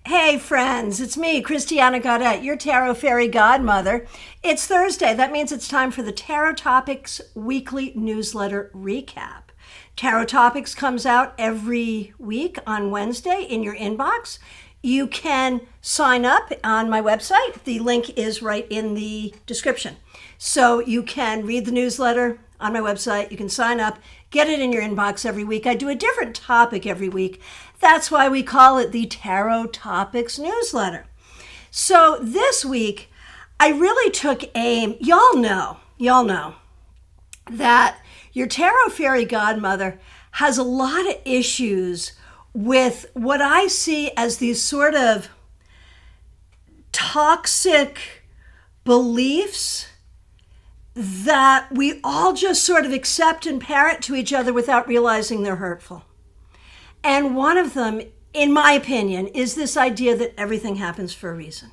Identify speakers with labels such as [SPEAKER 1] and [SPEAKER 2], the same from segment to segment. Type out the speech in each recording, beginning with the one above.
[SPEAKER 1] Hey friends, it's me, Christiana Gaudet, your Tarot Fairy Godmother. It's Thursday. That means it's time for the Tarot Topics Weekly Newsletter Recap. Tarot Topics comes out every week on Wednesday in your inbox. You can sign up on my website. The link is right in the description. So you can read the newsletter on my website. You can sign up, get it in your inbox every week. I do a different topic every week. That's why we call it the Tarot Topics Newsletter. So this week, I really took aim. Y'all know that your Tarot Fairy Godmother has a lot of issues with what I see as these sort of toxic beliefs that we all just sort of accept and parrot to each other without realizing they're hurtful. And one of them, in my opinion, is this idea that everything happens for a reason.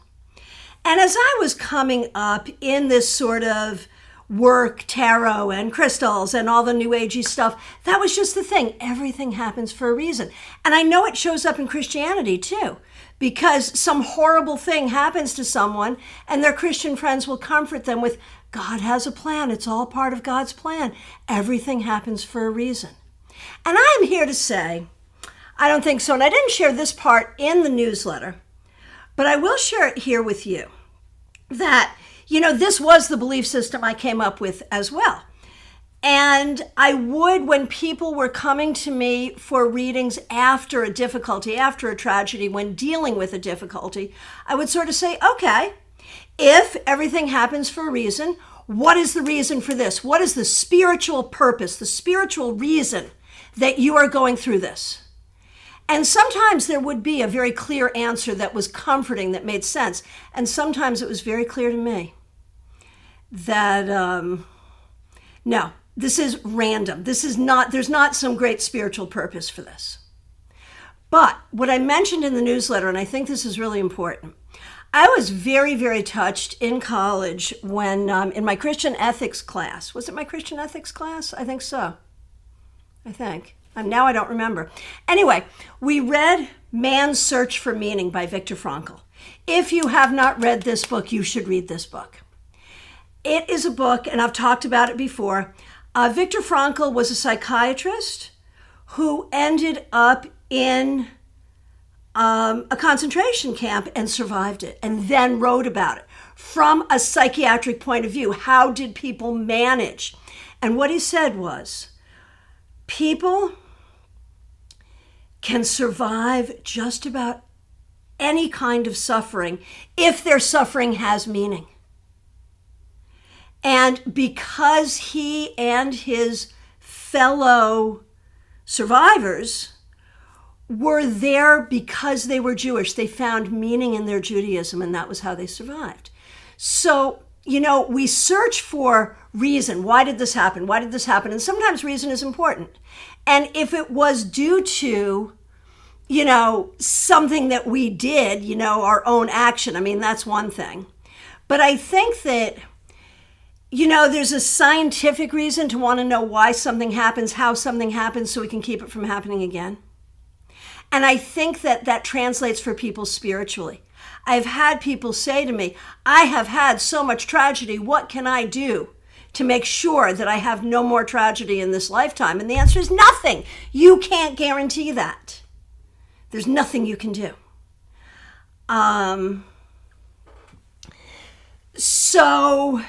[SPEAKER 1] And as I was coming up in this sort of work, tarot and crystals and all the new agey stuff, that was just the thing. Everything happens for a reason. And I know it shows up in Christianity too, because some horrible thing happens to someone and their Christian friends will comfort them with, God has a plan. It's all part of God's plan. Everything happens for a reason. And I'm here to say, I don't think so. And I didn't share this part in the newsletter, but I will share it here with you that, this was the belief system I came up with as well. And I would, when people were coming to me for readings after a difficulty, after a tragedy, when dealing with a difficulty, I would sort of say, okay, if everything happens for a reason, what is the reason for this? What is the spiritual purpose, the spiritual reason that you are going through this? And sometimes there would be a very clear answer that was comforting, that made sense. And sometimes it was very clear to me that, no, this is random. There's not some great spiritual purpose for this. But what I mentioned in the newsletter, and I think this is really important, I was very, very touched in college when, in my Christian ethics class, was it my Christian ethics class? I think so. Now I don't remember. Anyway, we read Man's Search for Meaning by Viktor Frankl. If you have not read this book, you should read this book. It is a book, and I've talked about it before. Viktor Frankl was a psychiatrist who ended up in a concentration camp and survived it, and then wrote about it from a psychiatric point of view. How did people manage? And what he said was, people can survive just about any kind of suffering if their suffering has meaning. And because he and his fellow survivors were there because they were Jewish, they found meaning in their Judaism, and that was how they survived. So, we search for reason. Why did this happen? Why did this happen? And sometimes reason is important. And if it was due to, something that we did, our own action, that's one thing. But I think that, there's a scientific reason to want to know why something happens, how something happens, so we can keep it from happening again. And I think that translates for people spiritually. I've had people say to me, I have had so much tragedy, what can I do to make sure that I have no more tragedy in this lifetime? And the answer is nothing. You can't guarantee that. There's nothing you can do. So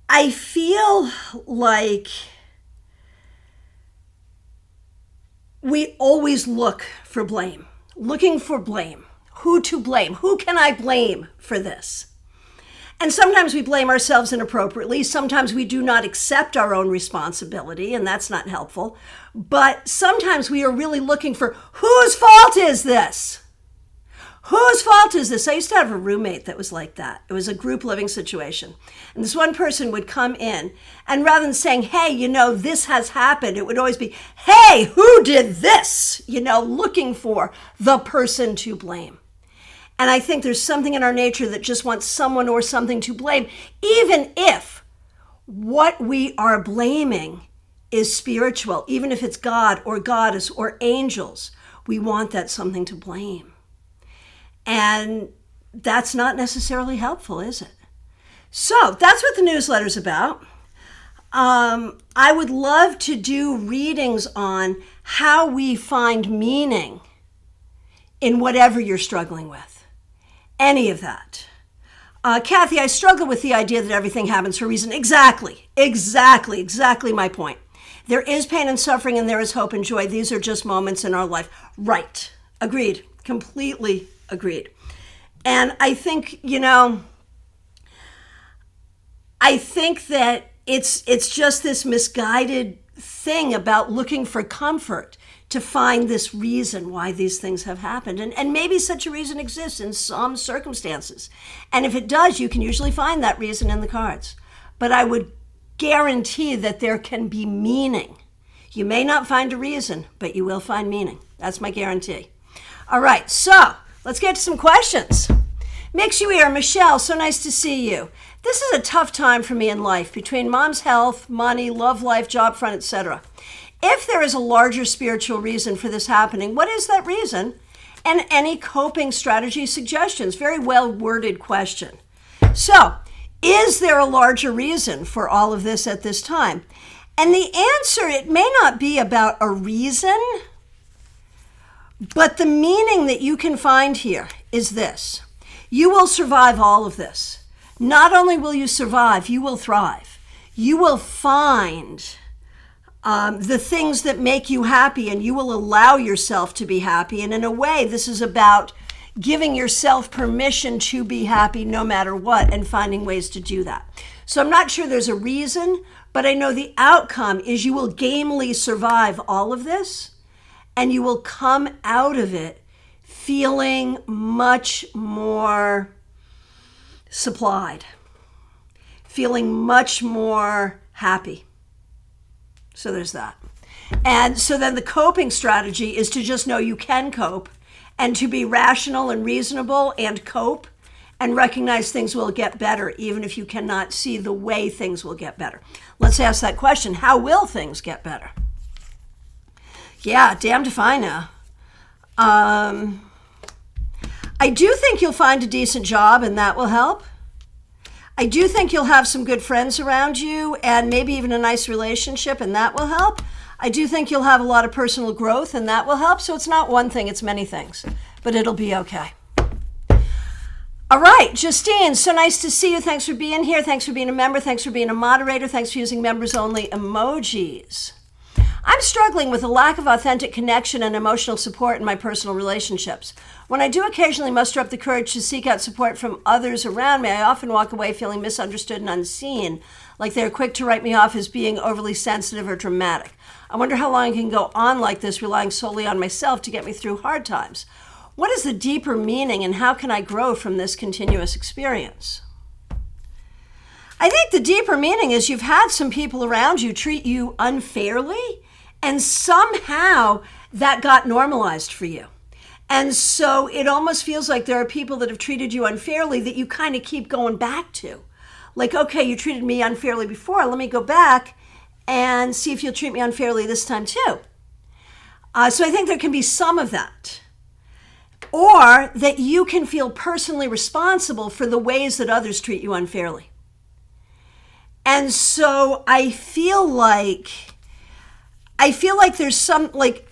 [SPEAKER 1] I feel like we always look for blame, looking for blame. Who to blame? Who can I blame for this? And sometimes we blame ourselves inappropriately. Sometimes we do not accept our own responsibility, and that's not helpful. But sometimes we are really looking for, whose fault is this? Whose fault is this? I used to have a roommate that was like that. It was a group living situation. And this one person would come in, and rather than saying, hey, this has happened, it would always be, hey, who did this? Looking for the person to blame. And I think there's something in our nature that just wants someone or something to blame, even if what we are blaming is spiritual, even if it's God or goddess or angels. we want that something to blame. And that's not necessarily helpful, is it? So that's what the newsletter's about. I would love to do readings on how we find meaning in whatever you're struggling with. Any of that. Kathy, I struggle with the idea that everything happens for a reason. Exactly my point. There is pain and suffering, and there is hope and joy. These are just moments in our life. Right. Agreed. Completely agreed. And I think, I think that it's just this misguided thing about looking for comfort to find this reason why these things have happened. And maybe such a reason exists in some circumstances. And if it does, you can usually find that reason in the cards. But I would guarantee that there can be meaning. You may not find a reason, but you will find meaning. That's my guarantee. All right, so let's get to some questions. Mix you here, Michelle, so nice to see you. This is a tough time for me in life, between mom's health, money, love life, job front, etc. If there is a larger spiritual reason for this happening, what is that reason? And any coping strategy suggestions? Very well worded question. So, is there a larger reason for all of this at this time? And the answer, it may not be about a reason, but the meaning that you can find here is this. You will survive all of this. Not only will you survive, you will thrive. You will find the things that make you happy, and you will allow yourself to be happy. And in a way, this is about giving yourself permission to be happy no matter what, and finding ways to do that. So I'm not sure there's a reason, but I know the outcome is you will gamely survive all of this, and you will come out of it feeling much more supplied, feeling much more happy. So there's that. And so then the coping strategy is to just know you can cope, and to be rational and reasonable and cope and recognize things will get better, even if you cannot see the way things will get better. Let's ask that question. How will things get better? Yeah, damned if I know. I do think you'll find a decent job, and that will help. I do think you'll have some good friends around you, and maybe even a nice relationship, and that will help. I do think you'll have a lot of personal growth, and that will help. So it's not one thing, it's many things, but it'll be okay. All right, Justine, so nice to see you. Thanks for being here. Thanks for being a member. Thanks for being a moderator. Thanks for using members-only emojis. I'm struggling with a lack of authentic connection and emotional support in my personal relationships. When I do occasionally muster up the courage to seek out support from others around me, I often walk away feeling misunderstood and unseen, like they're quick to write me off as being overly sensitive or dramatic. I wonder how long I can go on like this, relying solely on myself to get me through hard times. What is the deeper meaning, and how can I grow from this continuous experience? I think the deeper meaning is you've had some people around you treat you unfairly, and somehow that got normalized for you. And so it almost feels like there are people that have treated you unfairly that you kind of keep going back to. Like, okay, you treated me unfairly before, let me go back and see if you'll treat me unfairly this time too. So I think there can be some of that. Or that you can feel personally responsible for the ways that others treat you unfairly. And so I feel like there's some, like,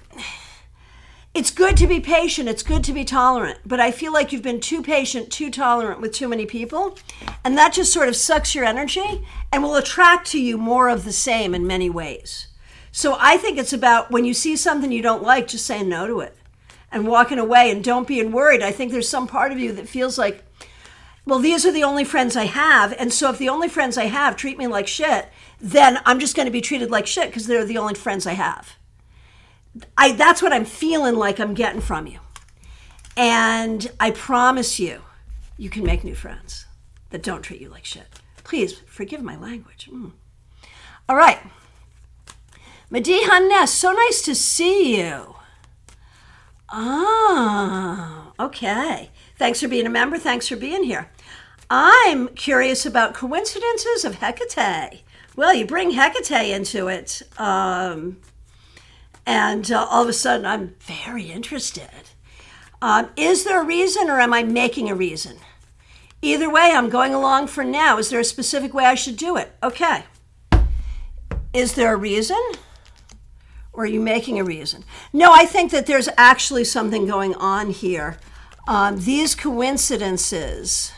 [SPEAKER 1] it's good to be patient, it's good to be tolerant, but I feel like you've been too patient, too tolerant with too many people, and that just sort of sucks your energy and will attract to you more of the same in many ways. So I think it's about when you see something you don't like, just saying no to it and walking away, and don't being worried. I think there's some part of you that feels like, well, these are the only friends I have, and so if the only friends I have treat me like shit, then I'm just going to be treated like shit because they're the only friends I have. That's what I'm feeling like I'm getting from you. And I promise you, you can make new friends that don't treat you like shit. Please forgive my language. All right. Madihan Ness, so nice to see you. Oh, okay. Thanks for being a member. Thanks for being here. I'm curious about coincidences of Hecate. Well, you bring Hecate into it. And all of a sudden, I'm very interested. Is there a reason, or am I making a reason? Either way, I'm going along for now. Is there a specific way I should do it? Okay. Is there a reason? Or are you making a reason? No, I think that there's actually something going on here. These coincidences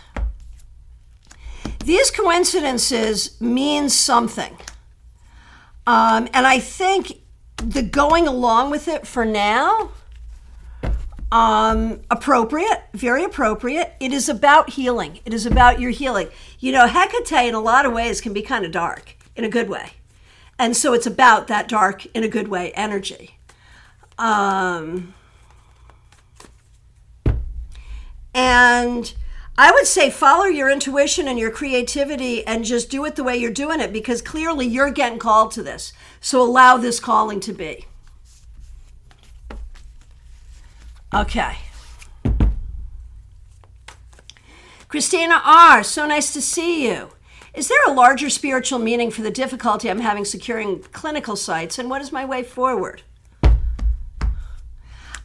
[SPEAKER 1] mean something. And I think the going along with it for now, appropriate, very appropriate. It is about healing. It is about your healing. You know, Hecate in a lot of ways can be kind of dark in a good way. And so it's about that dark in a good way energy. And I would say follow your intuition and your creativity and just do it the way you're doing it, because clearly you're getting called to this. So allow this calling to be. Okay. Christina R., so nice to see you. Is there a larger spiritual meaning for the difficulty I'm having securing clinical sites, and what is my way forward?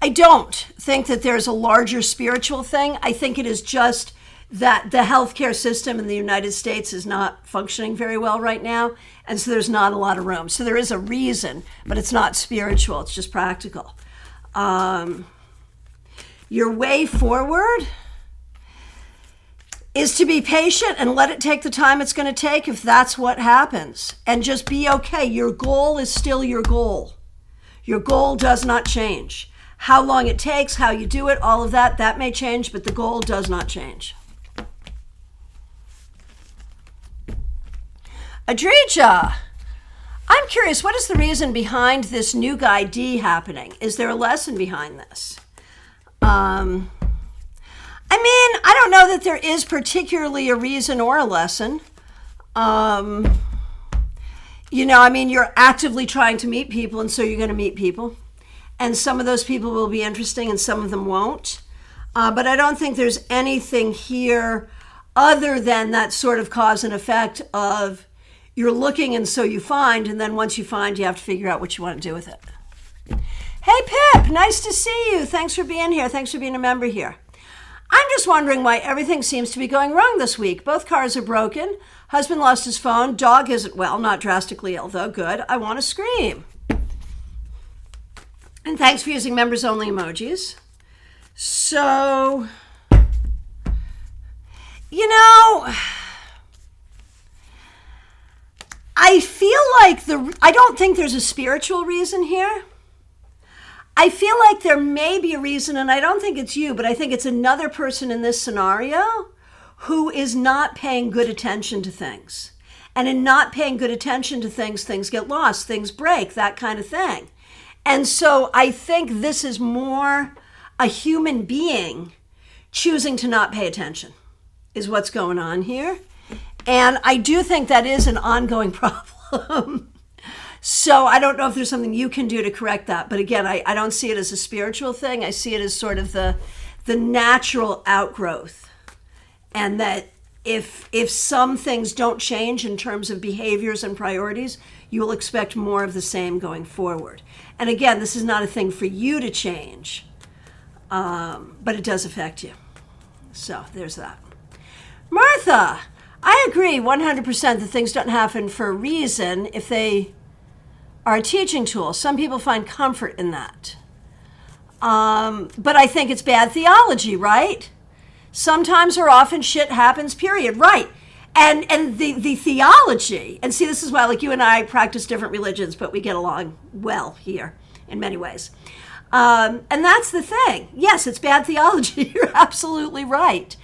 [SPEAKER 1] I don't think that there's a larger spiritual thing. I think it is just that the healthcare system in the United States is not functioning very well right now, and so there's not a lot of room. So there is a reason, but it's not spiritual. It's just practical. Your way forward is to be patient and let it take the time it's going to take if that's what happens. And just be okay. Your goal is still your goal. Your goal does not change. How long it takes, how you do it, all of that, that may change, but the goal does not change. Adrija, I'm curious, what is the reason behind this new guy D happening? Is there a lesson behind this? I mean, I don't know that there is particularly a reason or a lesson. You know, I mean, you're actively trying to meet people, and so you're going to meet people. And some of those people will be interesting and some of them won't. But I don't think there's anything here other than that sort of cause and effect of you're looking and so you find, and then once you find, you have to figure out what you want to do with it. Hey, Pip, nice to see you. Thanks for being here. Thanks for being a member here. I'm just wondering why everything seems to be going wrong this week. Both cars are broken. Husband lost his phone. Dog isn't well, not drastically ill, though. Good. I want to scream. And thanks for using members-only emojis. So, you know, I feel like I don't think there's a spiritual reason here. I feel like there may be a reason, and I don't think it's you, but I think it's another person in this scenario who is not paying good attention to things. And in not paying good attention to things, things get lost, things break, that kind of thing. And so I think this is more a human being choosing to not pay attention is what's going on here. And I do think that is an ongoing problem. So I don't know if there's something you can do to correct that. But again, I don't see it as a spiritual thing. I see it as sort of the natural outgrowth. And that if some things don't change in terms of behaviors and priorities, you will expect more of the same going forward. And again, this is not a thing for you to change, but it does affect you. So there's that. Martha, I agree 100% that things don't happen for a reason if they are a teaching tool. Some people find comfort in that. But I think it's bad theology, right? Sometimes or often shit happens, period. Right. And the theology, and see, this is why, like, you and I practice different religions, but we get along well here in many ways. And that's the thing. Yes, it's bad theology. You're absolutely right.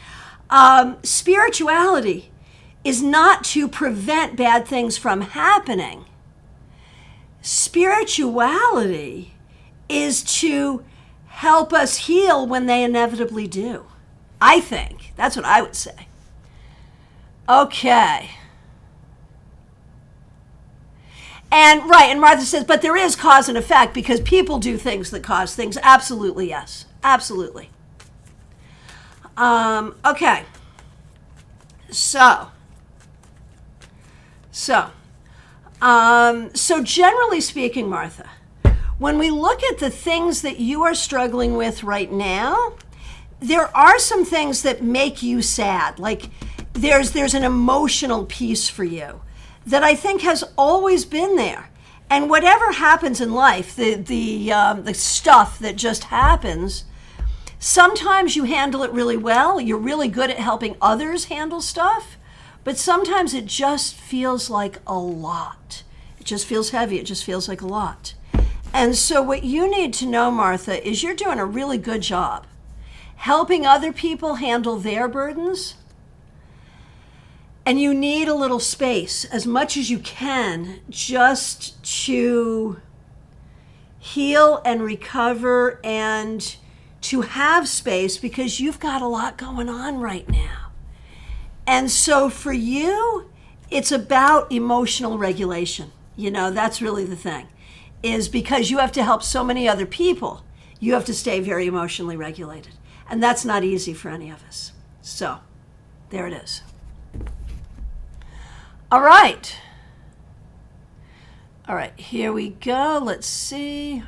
[SPEAKER 1] Spirituality is not to prevent bad things from happening. Spirituality is to help us heal when they inevitably do. I think. That's what I would say. Okay. And right, and Martha says, but there is cause and effect because people do things that cause things. Absolutely, yes. Absolutely. Okay. So generally speaking, Martha, when we look at the things that you are struggling with right now, there are some things that make you sad. Like there's an emotional piece for you that I think has always been there. And whatever happens in life, the stuff that just happens, sometimes you handle it really well. You're really good at helping others handle stuff. But sometimes it just feels like a lot. It just feels heavy. It just feels like a lot. And so what you need to know, Martha, is you're doing a really good job helping other people handle their burdens. And you need a little space, as much as you can, just to heal and recover and to have space, because you've got a lot going on right now. And so for you, it's about emotional regulation. That's really the thing, is because you have to help so many other people, you have to stay very emotionally regulated. And that's not easy for any of us. So there it is. All right, here we go. Let's see.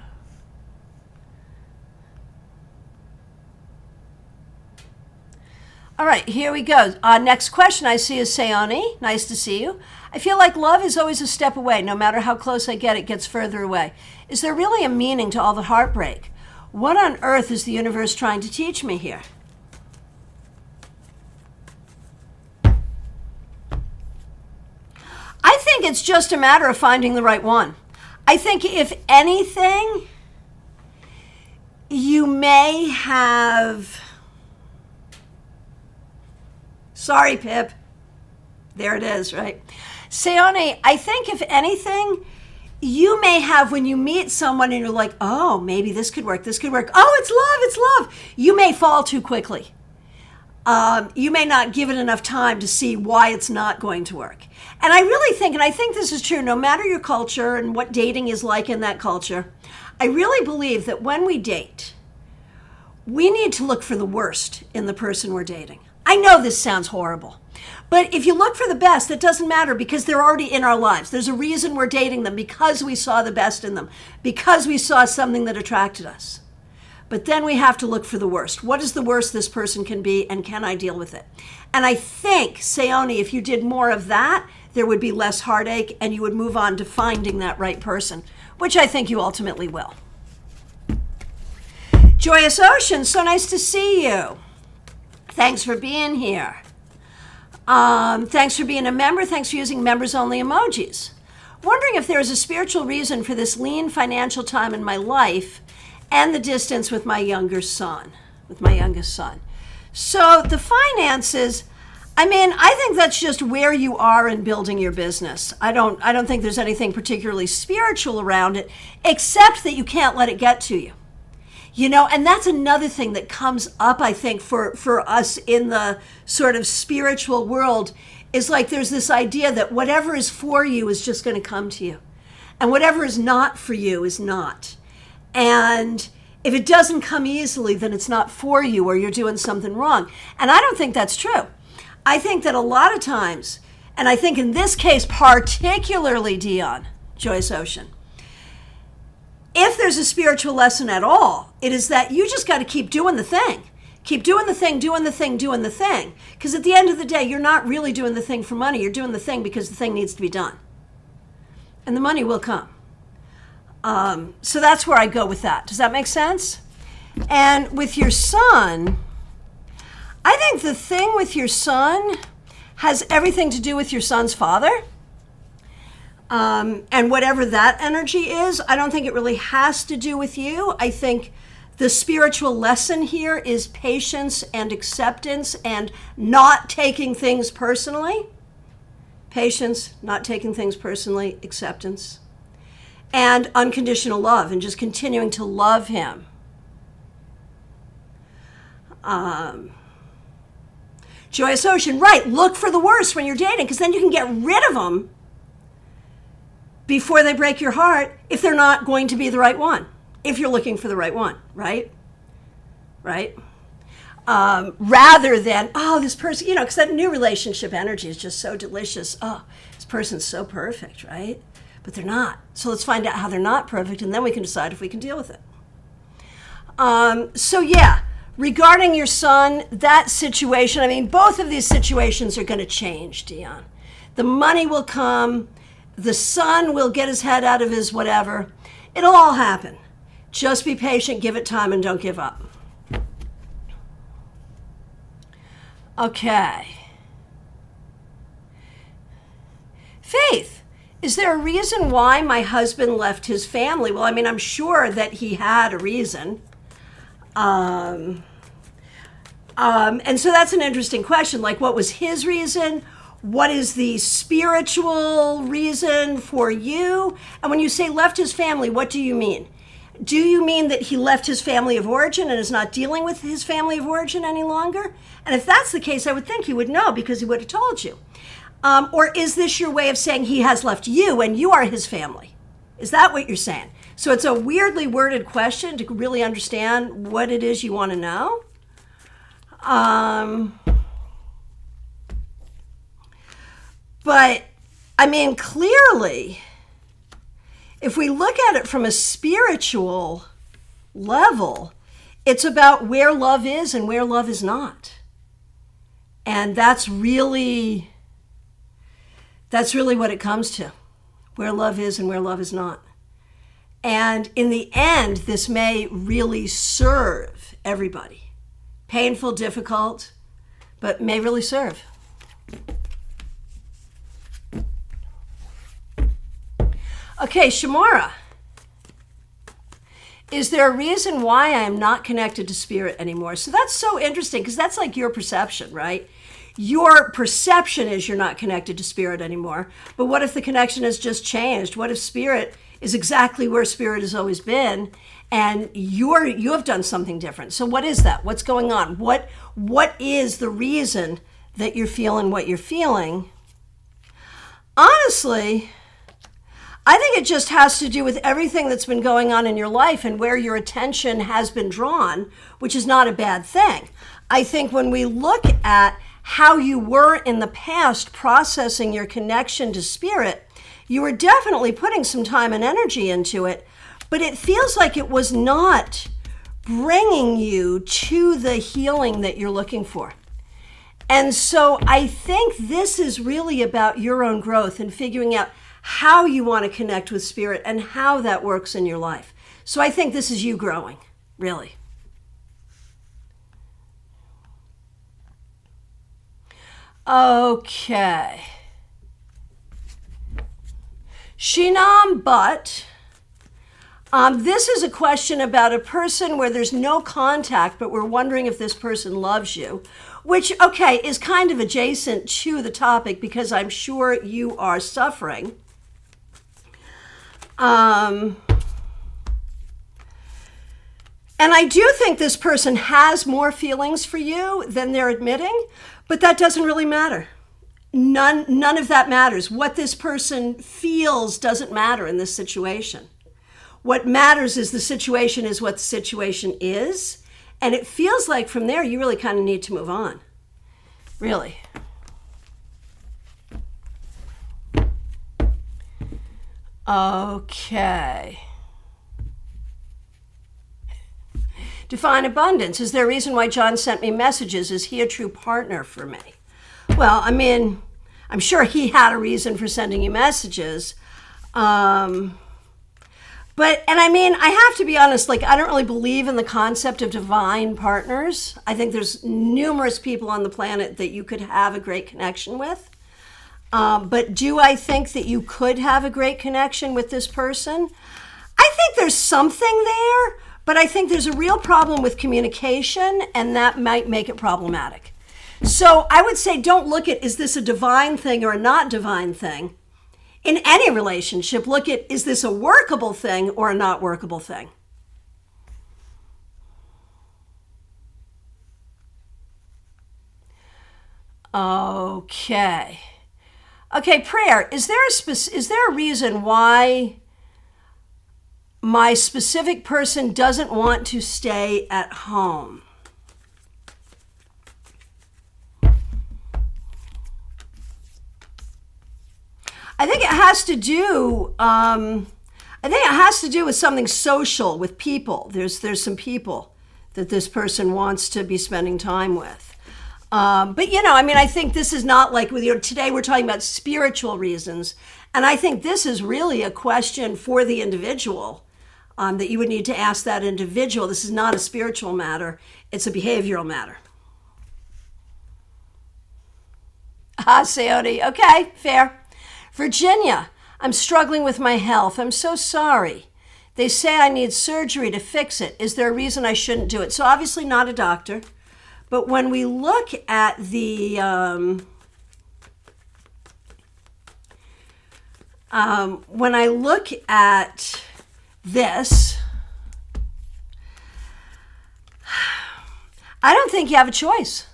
[SPEAKER 1] All right, here we go. Next question I see is Sayoni. Nice to see you. I feel like love is always a step away. No matter how close I get, it gets further away. Is there really a meaning to all the heartbreak? What on earth is the universe trying to teach me here? I think it's just a matter of finding the right one. I think if anything, you may have... Sorry, Pip. There it is, right? Sayone, I think if anything, you may have, when you meet someone and you're like, oh, maybe this could work, this could work. Oh, it's love. You may fall too quickly. You may not give it enough time to see why it's not going to work. And I really think, and I think this is true, no matter your culture and what dating is like in that culture, I really believe that when we date, we need to look for the worst in the person we're dating. I know this sounds horrible, but if you look for the best, it doesn't matter, because they're already in our lives. There's a reason we're dating them, because we saw the best in them, because we saw something that attracted us. But then we have to look for the worst. What is the worst this person can be, and can I deal with it? And I think, Sayoni, if you did more of that, there would be less heartache, and you would move on to finding that right person, which I think you ultimately will. Joyous Ocean, so nice to see you. Thanks for being here. Thanks for being a member. Thanks for using members-only emojis. Wondering if there is a spiritual reason for this lean financial time in my life and the distance with my youngest son. So the finances, I think that's just where you are in building your business. I don't think there's anything particularly spiritual around it, except that you can't let it get to you. And that's another thing that comes up, I think, for us in the sort of spiritual world, is like there's this idea that whatever is for you is just going to come to you. And whatever is not for you is not. And if it doesn't come easily, then it's not for you, or you're doing something wrong. And I don't think that's true. I think that a lot of times, and I think in this case particularly, Dion, Joyce Ocean, if there's a spiritual lesson at all, it is that you just got to keep doing the thing. Keep doing the thing. Because at the end of the day, you're not really doing the thing for money. You're doing the thing because the thing needs to be done. And the money will come. So that's where I go with that. Does that make sense? And with your son, I think the thing with your son has everything to do with your son's father. And whatever that energy is, I don't think it really has to do with you. I think the spiritual lesson here is patience and acceptance and not taking things personally. Patience, not taking things personally, acceptance, and unconditional love, and just continuing to love him. Joyous Ocean, right, look for the worst when you're dating, because then you can get rid of them before they break your heart, if they're not going to be the right one, if you're looking for the right one, right? Rather than, oh, this person, because that new relationship energy is just so delicious. Oh, this person's so perfect, right? but they're not. So let's find out how they're not perfect, and then we can decide if we can deal with it. So yeah, regarding your son, that situation, I mean, both of these situations are going to change, Dion. The money will come, the son will get his head out of his whatever. It'll all happen. Just be patient, give it time, and don't give up. Okay. Faith, is there a reason why my husband left his family? Well, I mean, I'm sure that he had a reason. And so that's an interesting question. Like, what was his reason? What is the spiritual reason for you? And when you say left his family, what do you mean? Do you mean that he left his family of origin and is not dealing with his family of origin any longer? And if that's the case, I would think he would know because he would have told you. Or is this your way of saying he has left you and you are his family? Is that what you're saying? So it's a weirdly worded question to really understand what it is you want to know. But, I mean, clearly, if we look at it from a spiritual level, it's about where love is and where love is not. And that's really what it comes to, where love is and where love is not. And in the end, this may really serve everybody. Painful, difficult, but may really serve. Okay, Shamara, is there a reason why I am not connected to spirit anymore? So that's so interesting because that's like your perception, right? Your perception is you're not connected to spirit anymore. But what if the connection has just changed? What if spirit is exactly where spirit has always been and you have done something different? So what is that? What's going on? What is the reason that you're feeling what you're feeling? Honestly, I think it just has to do with everything that's been going on in your life and where your attention has been drawn, which is not a bad thing. I think when we look at how you were in the past processing your connection to spirit, you were definitely putting some time and energy into it, but it feels like it was not bringing you to the healing that you're looking for. And so I think this is really about your own growth and figuring out how you want to connect with spirit and how that works in your life. So I think this is you growing, really. Okay. Shinam Butt. This is a question about a person where there's no contact, but we're wondering if this person loves you, which, okay, is kind of adjacent to the topic because I'm sure you are suffering. And I do think this person has more feelings for you than they're admitting, but that doesn't really matter. None of that matters. What this person feels doesn't matter in this situation. What matters is the situation is what the situation is, and it feels like from there you really kind of need to move on. Really. Okay. Define abundance. Is there a reason why John sent me messages? Is he a true partner for me? Well, I mean, I'm sure he had a reason for sending you messages. And I mean, I have to be honest, like, I don't really believe in the concept of divine partners. I think there's numerous people on the planet that you could have a great connection with. But do I think that you could have a great connection with this person? I think there's something there, but I think there's a real problem with communication, and that might make it problematic. So I would say don't look at, is this a divine thing or a not divine thing? In any relationship, look at, is this a workable thing or a not workable thing? Okay. Okay, prayer. Is there a reason why my specific person doesn't want to stay at home? I think it has to do. I think it has to do with something social, with people. There's some people that this person wants to be spending time with. But I think this is not like today we're talking about spiritual reasons, and I think this is really a question for the individual that you would need to ask that individual. This is not a spiritual matter; it's a behavioral matter. Seone. Okay, fair. Virginia, I'm struggling with my health. I'm so sorry. They say I need surgery to fix it. Is there a reason I shouldn't do it? So obviously not a doctor. But when we look at the when I look at this, I don't think you have a choice.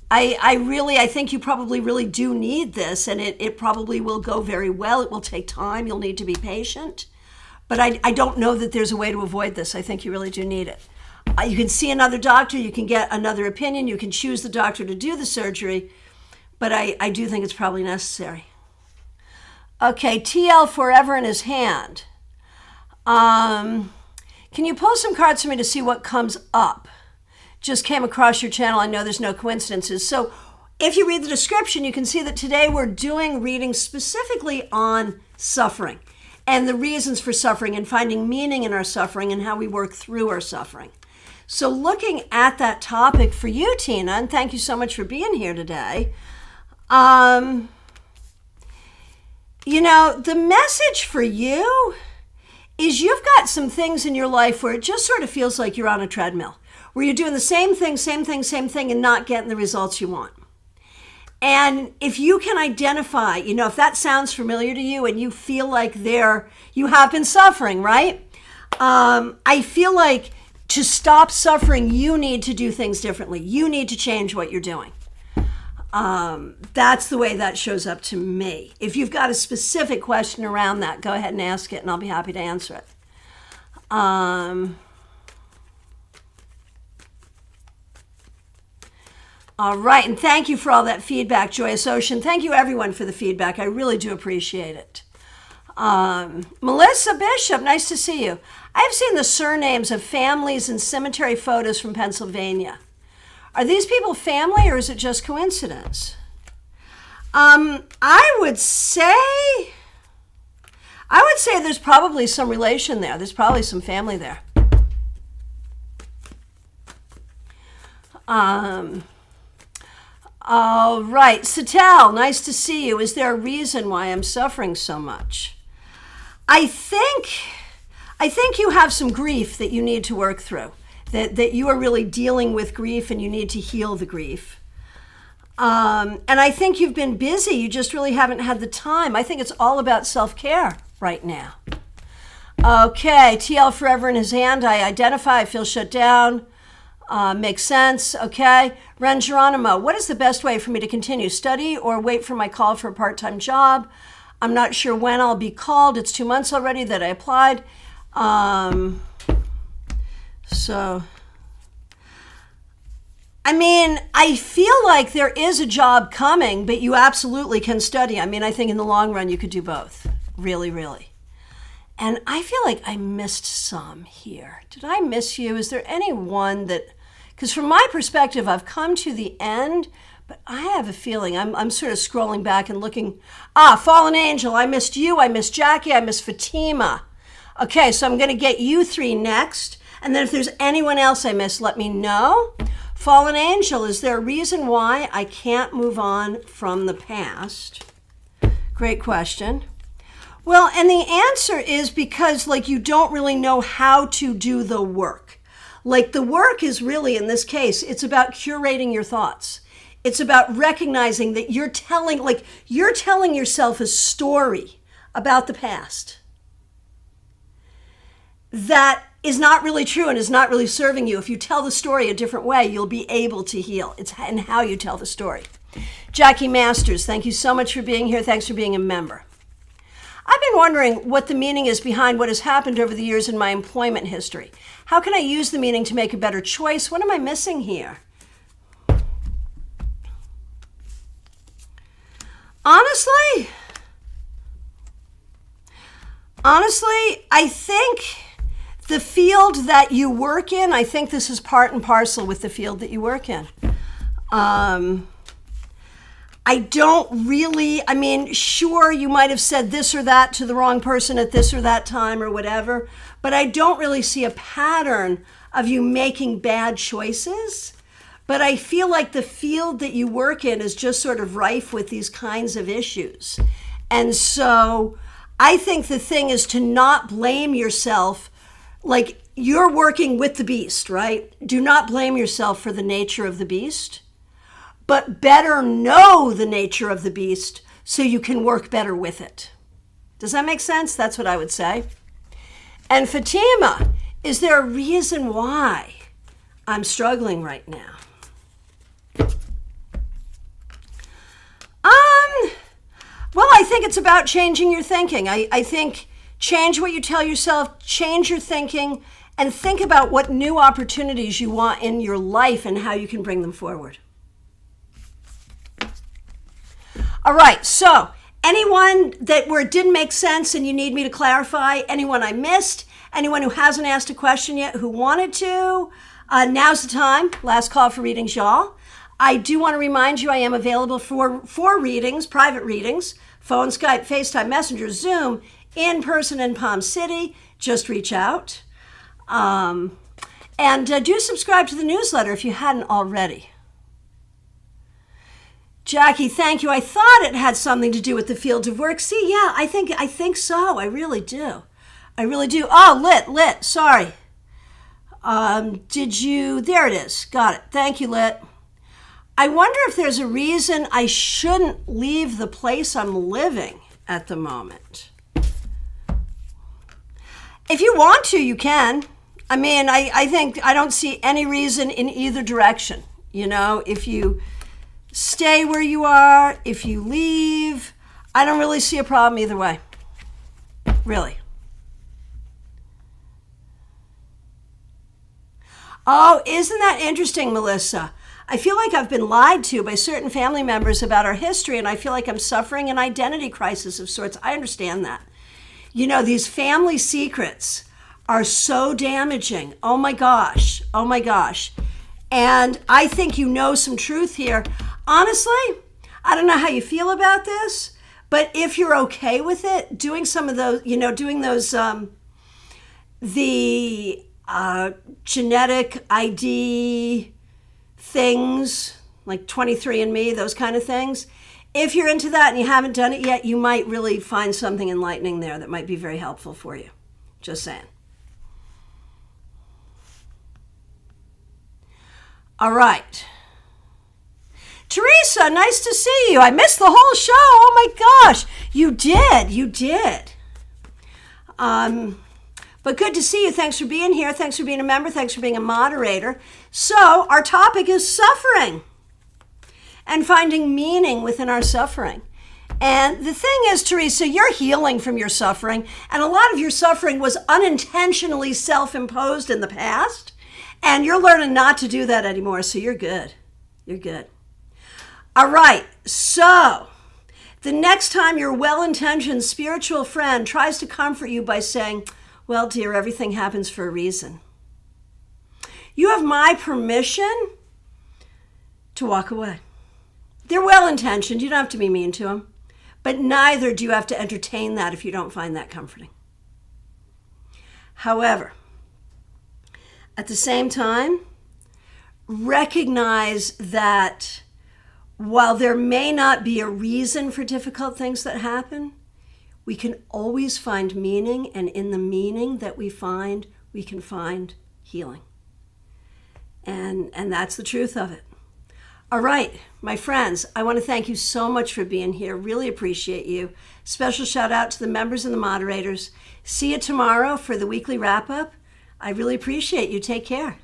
[SPEAKER 1] I think you probably really do need this, and it probably will go very well. It will take time. You'll need to be patient. But I don't know that there's a way to avoid this. I think you really do need it. You can see another doctor. You can get another opinion. You can choose the doctor to do the surgery. But I do think it's probably necessary. Okay, TL forever in his hand. Can you pull some cards for me to see what comes up? Just came across your channel. I know there's no coincidences. So if you read the description, you can see that today we're doing readings specifically on suffering and the reasons for suffering and finding meaning in our suffering and how we work through our suffering. So looking at that topic for you, Tina, and thank you so much for being here today. The message for you is you've got some things in your life where it just sort of feels like you're on a treadmill, where you're doing the same thing, and not getting the results you want. And if you can identify, if that sounds familiar to you and you feel like you have been suffering, right? I feel like to stop suffering, you need to do things differently. You need to change what you're doing. That's the way that shows up to me. If you've got a specific question around that, go ahead and ask it and I'll be happy to answer it. All right, and thank you for all that feedback, Joyous Ocean. Thank you, everyone, for the feedback. I really do appreciate it. Melissa Bishop, nice to see you. I've seen the surnames of families and cemetery photos from Pennsylvania. Are these people family or is it just coincidence? I would say there's probably some relation there. There's probably some family there. All right, Satel, nice to see you. Is there a reason why I'm suffering so much? I think you have some grief that you need to work through, that you are really dealing with grief and you need to heal the grief. And I think you've been busy. You just really haven't had the time. I think it's all about self-care right now. Okay, TL forever in his hand. I identify, I feel shut down. Makes sense. Okay. Ren Geronimo, what is the best way for me to continue? Study or wait for my call for a part-time job? I'm not sure when I'll be called. It's 2 months already that I applied. I feel like there is a job coming, but you absolutely can study. I think in the long run, you could do both. Really, really. And I feel like I missed some here. Did I miss you? Is there anyone that... Because from my perspective, I've come to the end, but I have a feeling I'm sort of scrolling back and looking. Fallen Angel, I missed you, I missed Jackie, I missed Fatima. Okay, so I'm going to get you three next. And then if there's anyone else I missed, let me know. Fallen Angel, is there a reason why I can't move on from the past? Great question. Well, and the answer is because you don't really know how to do the work. The work is really, in this case, it's about curating your thoughts. It's about recognizing that you're telling yourself a story about the past that is not really true and is not really serving you. If you tell the story a different way, you'll be able to heal. It's in how you tell the story. Jackie Masters, thank you so much for being here. Thanks for being a member. I've been wondering what the meaning is behind what has happened over the years in my employment history. How can I use the meaning to make a better choice? What am I missing here? Honestly, Honestly, I think the field that you work in, I think this is part and parcel with the field that you work in. I don't really, I mean, sure, you might have said this or that to the wrong person at this or that time or whatever, but I don't really see a pattern of you making bad choices. But I feel like the field that you work in is just sort of rife with these kinds of issues. And so I think the thing is to not blame yourself. Like, you're working with the beast, right? Do not blame yourself for the nature of the beast, but better know the nature of the beast so you can work better with it. Does that make sense? That's what I would say. And Fatima, is there a reason why I'm struggling right now? Well, I think it's about changing your thinking. I think change what you tell yourself, change your thinking, and think about what new opportunities you want in your life and how you can bring them forward. All right, so anyone where it didn't make sense and you need me to clarify, anyone I missed, anyone who hasn't asked a question yet who wanted to, now's the time. Last call for readings, y'all. I do want to remind you I am available for readings, private readings, phone, Skype, FaceTime, Messenger, Zoom, in person in Palm City. Just reach out. And do subscribe to the newsletter if you hadn't already. Jackie, thank you. I thought it had something to do with the field of work. See, yeah, I think so. I really do. I really do. Oh, Lit. Sorry. There it is. Got it. Thank you, Lit. I wonder if there's a reason I shouldn't leave the place I'm living at the moment. If you want to, you can. I mean, I think I don't see any reason in either direction. You know, if you stay where you are, if you leave, I don't really see a problem either way. Really. Oh, isn't that interesting, Melissa? I feel like I've been lied to by certain family members about our history, and I feel like I'm suffering an identity crisis of sorts. I understand that. You know, these family secrets are so damaging. Oh my gosh. And I think you know some truth here. Honestly, I don't know how you feel about this, but if you're okay with it, doing some of those, doing those, the genetic ID things, like 23andMe, those kind of things. If you're into that and you haven't done it yet, you might really find something enlightening there that might be very helpful for you. Just saying. All right. Teresa, nice to see you. I missed the whole show. Oh my gosh. You did. But good to see you. Thanks for being here. Thanks for being a member. Thanks for being a moderator. So our topic is suffering and finding meaning within our suffering. And the thing is, Teresa, you're healing from your suffering, and a lot of your suffering was unintentionally self-imposed in the past, and you're learning not to do that anymore, so you're good. You're good. All right, so the next time your well-intentioned spiritual friend tries to comfort you by saying, well, dear, everything happens for a reason, you have my permission to walk away. They're well-intentioned. You don't have to be mean to them. But neither do you have to entertain that if you don't find that comforting. However, at the same time, recognize that while there may not be a reason for difficult things that happen, we can always find meaning, and in the meaning that we find, we can find healing. And that's the truth of it. All right, my friends, I want to thank you so much for being here. Really appreciate you. Special shout out to the members and the moderators. See you tomorrow for the weekly wrap up. I really appreciate you. Take care.